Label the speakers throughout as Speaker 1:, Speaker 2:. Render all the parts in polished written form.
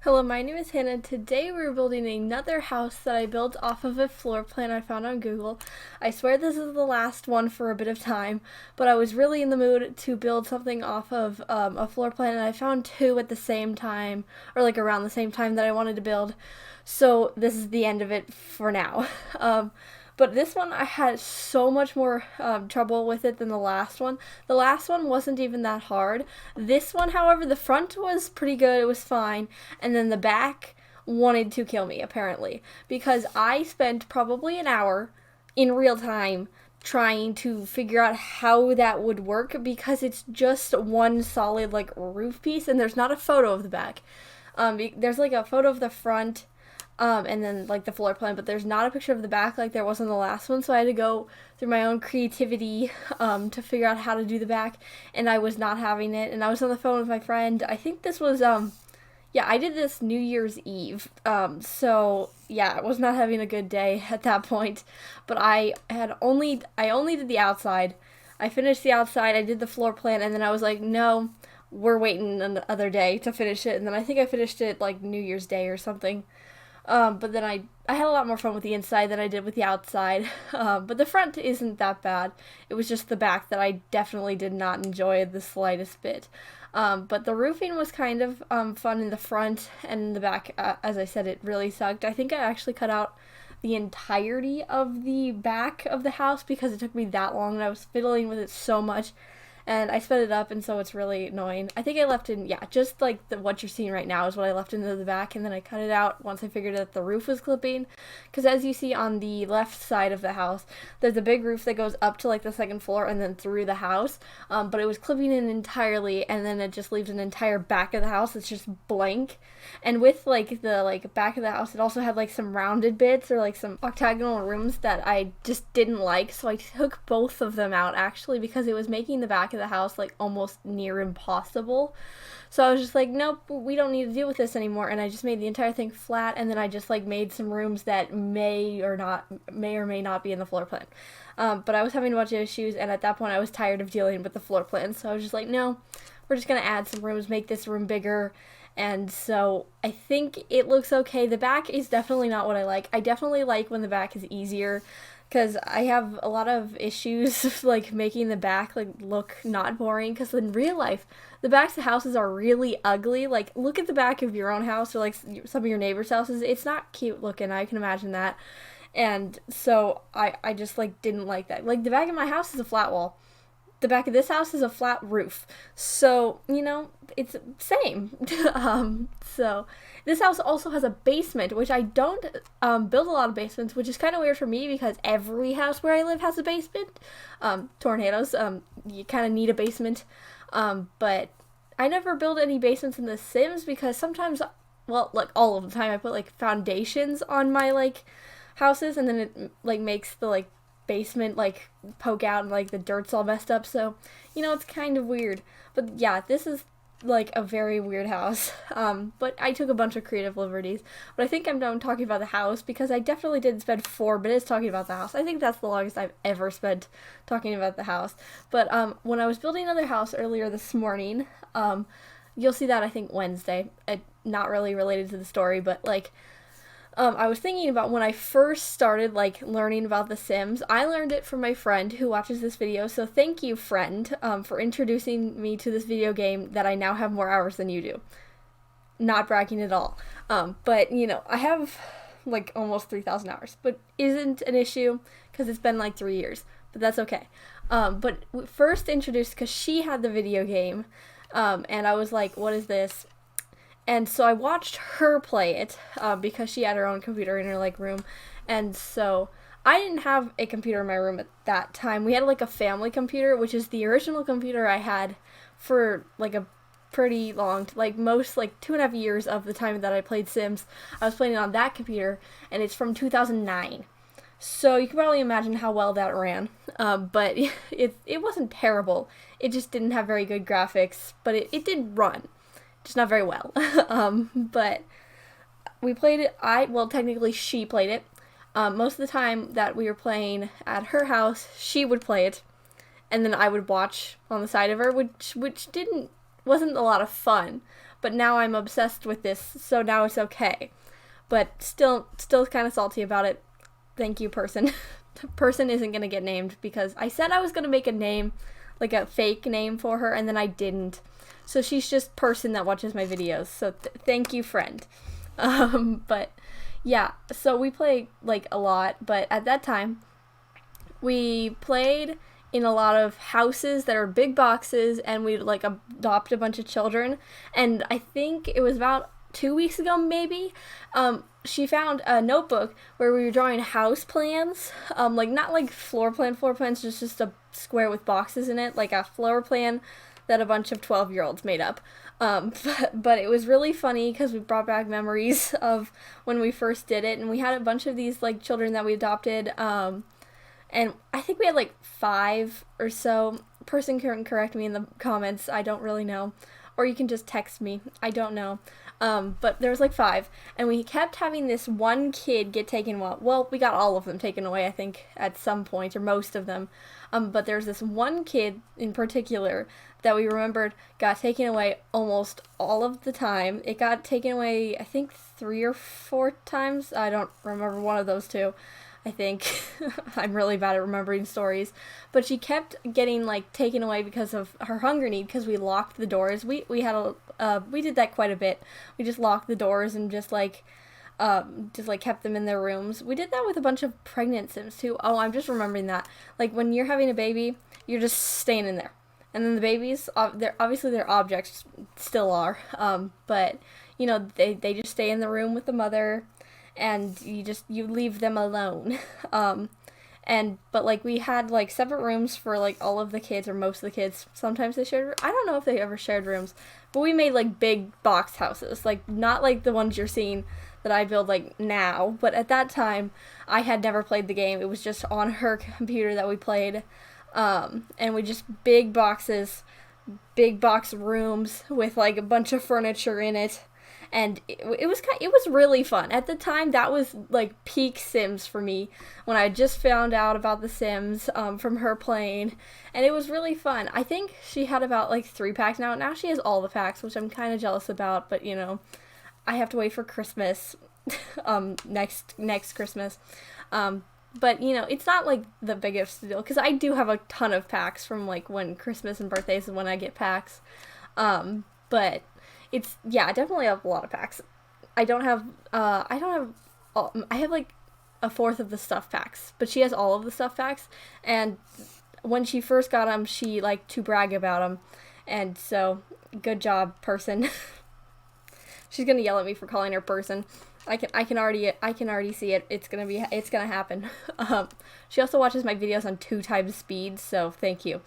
Speaker 1: Hello, my name is Hannah. Today we're building another house that I built off of a floor plan I found on Google. I swear this is the last one for a bit of time, but I was really in the mood to build something off of a floor plan, and I found two at the same time, or like around the same time that I wanted to build. So this is the end of it for now. But this one, I had so much more trouble with it than the last one. The last one wasn't even that hard. This one, however, the front was pretty good. It was fine. And then the back wanted to kill me, apparently. Because I spent probably an hour in real time trying to figure out how that would work, because it's just one solid, like, roof piece, and there's not a photo of the back. There's, like, a photo of the front, and then like the floor plan, but there's not a picture of the back like there was in the last one, so I had to go through my own creativity to figure out how to do the back, and I was not having it, and I was on the phone with my friend. I think this was yeah, I did this New Year's Eve, so yeah, I was not having a good day at that point, but I only did the outside. I finished the outside, I did the floor plan, and then I was like, no, we're waiting another day to finish it, and then I think I finished it like New Year's Day or something. But then I had a lot more fun with the inside than I did with the outside. But the front isn't that bad. It was just the back that I definitely did not enjoy the slightest bit. But the roofing was kind of fun in the front, and in the back, as I said, it really sucked. I think I actually cut out the entirety of the back of the house because it took me that long, and I was fiddling with it so much. And I sped it up, and so it's really annoying. I think I left in, yeah, just like what you're seeing right now is what I left into the back, and then I cut it out once I figured that the roof was clipping. Because as you see on the left side of the house, there's a big roof that goes up to like the second floor and then through the house. But it was clipping in entirely, and then it just leaves an entire back of the house that's just blank. And with like the back of the house, it also had like some rounded bits or like some octagonal rooms that I just didn't like. So I took both of them out actually, because it was making the back of the house like almost near impossible. So I was just like, nope, we don't need to deal with this anymore, and I just made the entire thing flat, and then I just like made some rooms that may or may not be in the floor plan. But I was having a bunch of issues, and at that point I was tired of dealing with the floor plan, so I was just like, no, we're just gonna add some rooms, make this room bigger. And so I think it looks okay. The back is definitely not what I like. I definitely like when the back is easier, because I have a lot of issues like making the back like look not boring, because in real life the backs of houses are really ugly. Like, look at the back of your own house or like some of your neighbors' houses. It's not cute looking, I can imagine that. And so I just like didn't like that. Like, the back of my house is a flat wall. The back of this house is a flat roof. So, you know, it's same. So this house also has a basement, which I don't build a lot of basements, which is kind of weird for me because every house where I live has a basement. Tornadoes, you kind of need a basement. But I never build any basements in The Sims because sometimes, well, like all of the time, I put like foundations on my like houses, and then it like makes the like basement like poke out, and like the dirt's all messed up, so you know, it's kind of weird. But yeah, this is like a very weird house. But I took a bunch of creative liberties. But I think I'm done talking about the house, because I definitely did spend 4 minutes talking about the house. I think that's the longest I've ever spent talking about the house. But when I was building another house earlier this morning, you'll see that I think Wednesday, not really related to the story, but like I was thinking about when I first started like learning about The Sims. I learned it from my friend who watches this video, so thank you, friend, for introducing me to this video game that I now have more hours than you do. Not bragging at all. But you know, I have like almost 3,000 hours, but isn't an issue because it's been like 3 years, but that's okay. But first introduced because she had the video game, and I was like, what is this? And so I watched her play it, because she had her own computer in her like room. And so I didn't have a computer in my room at that time. We had like a family computer, which is the original computer I had for like a pretty long, like most like 2.5 years of the time that I played Sims. I was playing on that computer, and it's from 2009. So you can probably imagine how well that ran. But it wasn't terrible. It just didn't have very good graphics, but it did run. Just not very well. But we played it. Well, technically she played it. Most of the time that we were playing at her house, she would play it, and then I would watch on the side of her, which wasn't a lot of fun. but now I'm obsessed with this, so now it's okay. But still kind of salty about it. Thank you, person. The person isn't going to get named because I said I was going to make a name, like a fake name for her, and then I didn't. So she's just person that watches my videos. So thank you, friend. But yeah, so we play like a lot, but at that time we played in a lot of houses that are big boxes, and we'd like adopt a bunch of children. And I think it was about 2 weeks ago, maybe, she found a notebook where we were drawing house plans, like not like floor plans, just a square with boxes in it, like a floor plan that a bunch of 12-year-olds made up. But it was really funny because we brought back memories of when we first did it, and we had a bunch of these like children that we adopted, and I think we had like 5 or so. Person can correct me in the comments, I don't really know. Or you can just text me, I don't know. But there was like 5, and we kept having this one kid get taken. Well, we got all of them taken away, I think, at some point, or most of them. But there's this one kid in particular that we remembered got taken away almost all of the time. It got taken away, I think, 3 or 4 times. I don't remember one of those 2. I think. I'm really bad at remembering stories. But she kept getting like taken away because of her hunger need, because we locked the doors. We did that quite a bit. We just locked the doors and just kept them in their rooms. We did that with a bunch of pregnant Sims too. Oh, I'm just remembering that. Like when you're having a baby, you're just staying in there. And then the babies, they're obviously their objects still are. But you know, they just stay in the room with the mother, and you leave them alone. But like we had like separate rooms for like all of the kids, or most of the kids. Sometimes they shared, I don't know if they ever shared rooms, but we made like big box houses, like not like the ones you're seeing that I build like now, but at that time I had never played the game. It was just on her computer that we played, and we just big boxes, big box rooms with like a bunch of furniture in it. And it was really fun. At the time, that was like peak Sims for me, when I just found out about the Sims from her playing, and it was really fun. I think she had about like 3 packs now. Now she has all the packs, which I'm kind of jealous about, but you know, I have to wait for Christmas, next Christmas. But you know, it's not like the biggest deal, because I do have a ton of packs from like when Christmas and birthdays is when I get packs. But it's, yeah, I definitely have a lot of packs. I have like a fourth of the stuff packs, but she has all of the stuff packs, and when she first got them, she liked to brag about them, and so, good job, person. She's gonna yell at me for calling her person. I can already see it. It's gonna happen. She also watches my videos on 2 times speed, so thank you.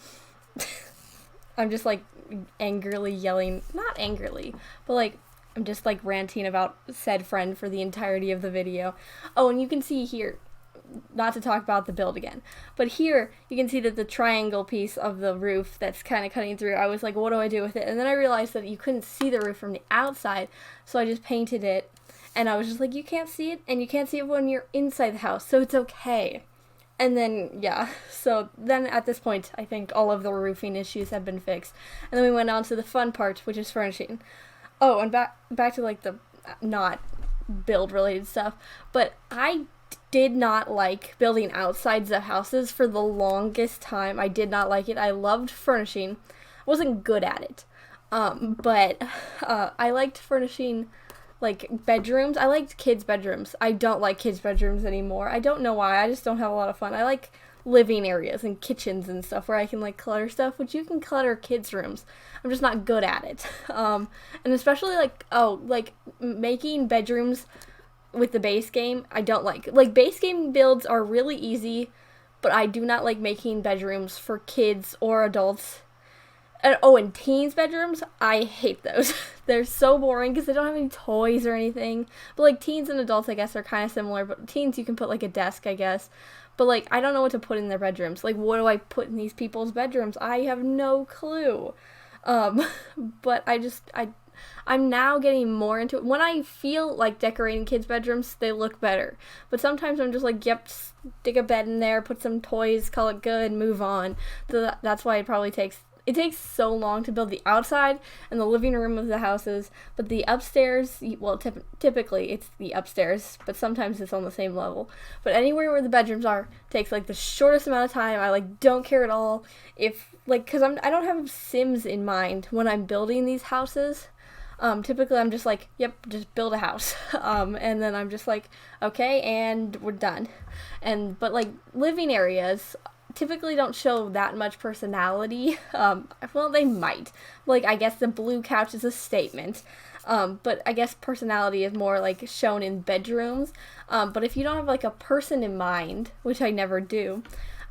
Speaker 1: I'm just like angrily yelling, not angrily, but like I'm just like ranting about said friend for the entirety of the video. Oh, and you can see here, not to talk about the build again, but here you can see that the triangle piece of the roof that's kind of cutting through, I was like, what do I do with it? And then I realized that you couldn't see the roof from the outside, so I just painted it, and I was just like, you can't see it, and you can't see it when you're inside the house, so it's okay. And then, yeah, so then at this point, I think all of the roofing issues have been fixed. And then we went on to the fun part, which is furnishing. Oh, and back to like the not build-related stuff. But I did not like building outsides of houses for the longest time. I did not like it. I loved furnishing. I wasn't good at it. But I liked furnishing like bedrooms. I liked kids' bedrooms. I don't like kids' bedrooms anymore. I don't know why. I just don't have a lot of fun. I like living areas and kitchens and stuff where I can like clutter stuff, which you can clutter kids' rooms. I'm just not good at it. And especially like making bedrooms with the base game, I don't like. Like base game builds are really easy, but I do not like making bedrooms for kids or adults. And teens' bedrooms, I hate those. They're so boring because they don't have any toys or anything. But, like, teens and adults, I guess, are kind of similar. But teens, you can put, like, a desk, I guess. But, like, I don't know what to put in their bedrooms. Like, what do I put in these people's bedrooms? I have no clue. But I'm now getting more into it. When I feel like decorating kids' bedrooms, they look better. But sometimes I'm just like, yep, stick a bed in there, put some toys, call it good, move on. So that's why it probably takes it takes so long to build the outside and the living room of the houses, but the upstairs, well, typically it's the upstairs, but sometimes it's on the same level. But anywhere where the bedrooms are takes like the shortest amount of time. I like don't care at all if like, because I don't have Sims in mind when I'm building these houses. Typically I'm just like, yep, just build a house. And then I'm just like, okay, and we're done. But like living areas typically don't show that much personality. Well, they might. Like, I guess the blue couch is a statement. But I guess personality is more like shown in bedrooms. But if you don't have like a person in mind, which I never do,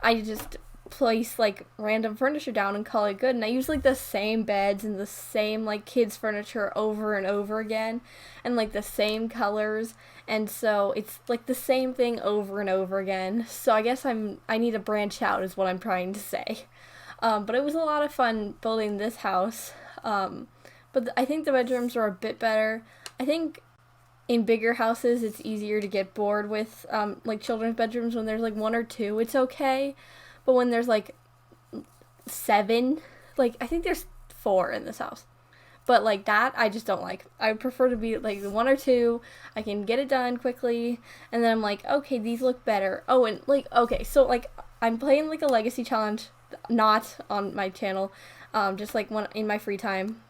Speaker 1: I just place like random furniture down and call it good. And I use like the same beds and the same like kids furniture over and over again, and like the same colors, and so it's like the same thing over and over again. So I guess I need to branch out is what I'm trying to say. But it was a lot of fun building this house. But I think the bedrooms are a bit better. I think in bigger houses it's easier to get bored with like children's bedrooms. When there's like 1 or 2, it's okay. But when there's like 7, like I think there's 4 in this house. But like that, I just don't like. I would prefer to be like 1 or 2. I can get it done quickly. And then I'm like, okay, these look better. Oh, and like, okay, so like I'm playing like a legacy challenge, not on my channel, just like when in my free time,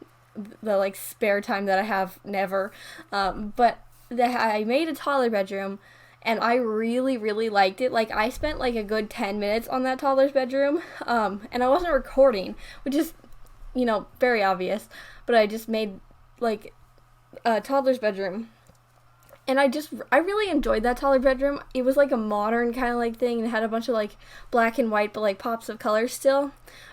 Speaker 1: the like spare time that I have never. But I made a toddler bedroom. And I really, really liked it. Like, I spent, like, a good 10 minutes on that toddler's bedroom. And I wasn't recording, which is, you know, very obvious. But I just made, like, a toddler's bedroom. And I really enjoyed that toddler bedroom. It was, like, a modern kind of, like, thing. And it had a bunch of, like, black and white, but, like, pops of color still.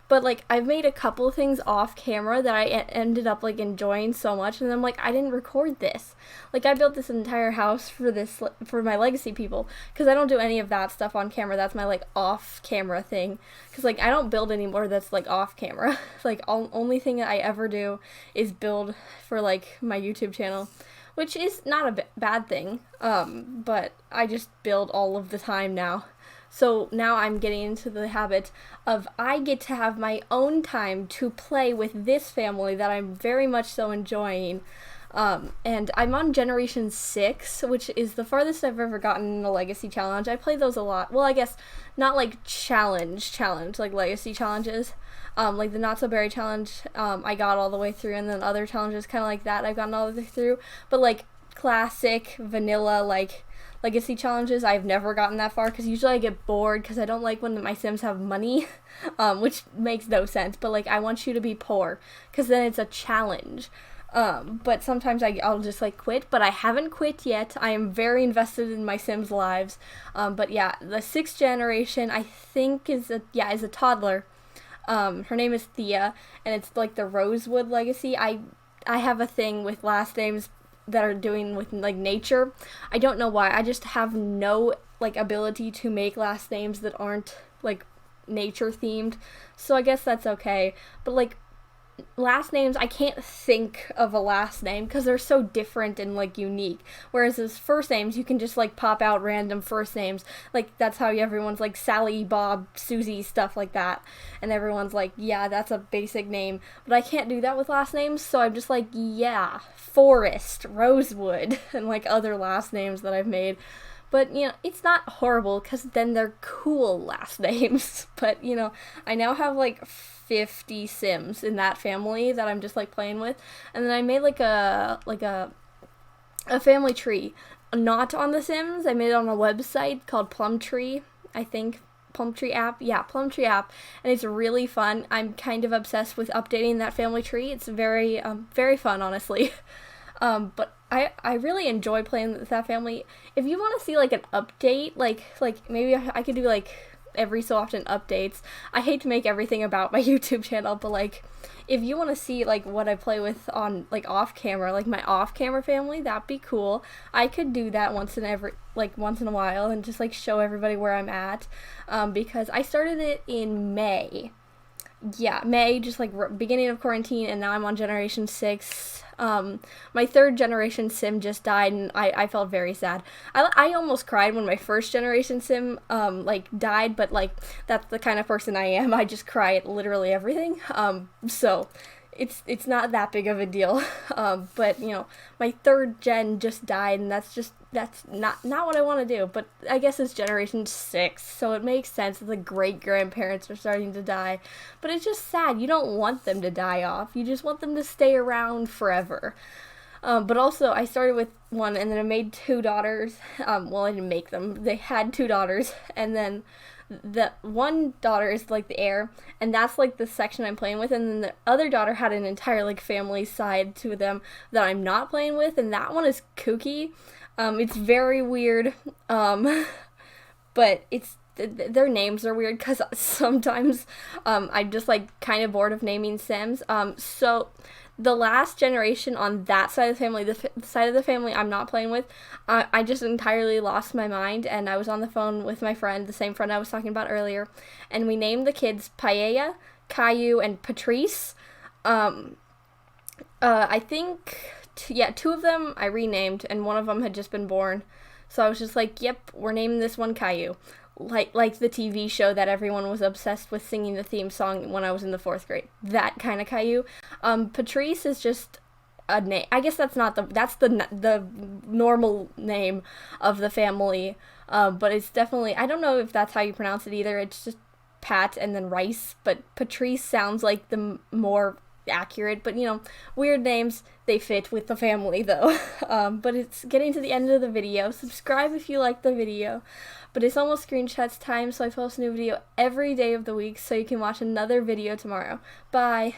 Speaker 1: But, like, I've made a couple things off camera that I ended up, like, enjoying so much. And I'm like, I didn't record this. Like, I built this entire house for my legacy people. Because I don't do any of that stuff on camera. That's my, like, off-camera thing. Because, like, I don't build anymore that's, like, off-camera. Like, only thing that I ever do is build for, like, my YouTube channel. Which is not a bad thing. But I just build all of the time now. So now I'm getting into the habit of I get to have my own time to play with this family that I'm very much so enjoying. And I'm on Generation 6, which is the farthest I've ever gotten in a Legacy Challenge. I play those a lot. Well, I guess not like challenge, like Legacy challenges. Like the Not So Berry Challenge, I got all the way through, and then other challenges kind of like that I've gotten all the way through. But like classic, vanilla, like Legacy challenges, I've never gotten that far because usually I get bored because I don't like when my Sims have money, which makes no sense. But like I want you to be poor because then it's a challenge. But sometimes I'll just like quit, but I haven't quit yet. I am very invested in my Sims' lives. But yeah, the 6th generation I think is a toddler. Her name is Thea, and it's like the Rosewood Legacy. I have a thing with last names that are doing with like nature. I don't know why. I just have no like ability to make last names that aren't like nature themed. So I guess that's okay. But like last names, I can't think of a last name because they're so different and like unique. Whereas as first names, you can just like pop out random first names. Like that's how everyone's like Sally, Bob, Susie, stuff like that. And everyone's like, yeah, that's a basic name. But I can't do that with last names, so I'm just like, yeah, Forest, Rosewood, and like other last names that I've made. But, you know, it's not horrible because then they're cool last names. But, you know, I now have like 50 Sims in that family that I'm just like playing with. And then I made like a family tree. Not on The Sims. I made it on a website called Plumtree, I think. Plumtree app. Yeah, Plumtree app. And it's really fun. I'm kind of obsessed with updating that family tree. It's very, very fun, honestly. But I really enjoy playing with that family. If you want to see like an update, like maybe I could do like every so often updates. I hate to make everything about my YouTube channel, but like if you want to see like what I play with on like off camera, like my off camera family, that'd be cool. I could do that once in a while and just like show everybody where I'm at, because I started it in May. Yeah, May, just like beginning of quarantine, and now I'm on generation 6. My third generation sim just died, and I felt very sad. I almost cried when my first generation sim like died, but like that's the kind of person I am. I just cry at literally everything. So it's not that big of a deal. But my third gen just died, and that's not what I want to do. But I guess it's generation 6, so it makes sense that the great grandparents are starting to die. But it's just sad. You don't want them to die off. You just want them to stay around forever. But also, I started with one, and then I made 2 daughters. Well, I didn't make them. They had 2 daughters, and then the one daughter is like the heir, and that's like the section I'm playing with, and then the other daughter had an entire like family side to them that I'm not playing with, and that one is kooky. It's very weird, but their names are weird because sometimes I'm just like kind of bored of naming Sims. So the last generation on that side of the family, the side of the family I'm not playing with, I just entirely lost my mind, and I was on the phone with my friend, the same friend I was talking about earlier, and we named the kids Paella, Caillou, and Patrice. I think, 2 of them I renamed, and one of them had just been born. So I was just like, yep, we're naming this one Caillou. Like the TV show that everyone was obsessed with singing the theme song when I was in the 4th grade. That kind of Caillou. Patrice is just a name. I guess that's the normal name of the family. But it's definitely, I don't know if that's how you pronounce it either. It's just Pat and then Rice. But Patrice sounds like the more accurate, but weird names, they fit with the family though. But it's getting to the end of the video. Subscribe if you like the video. But it's almost screenshots time, so I post a new video every day of the week, so you can watch another video tomorrow. Bye!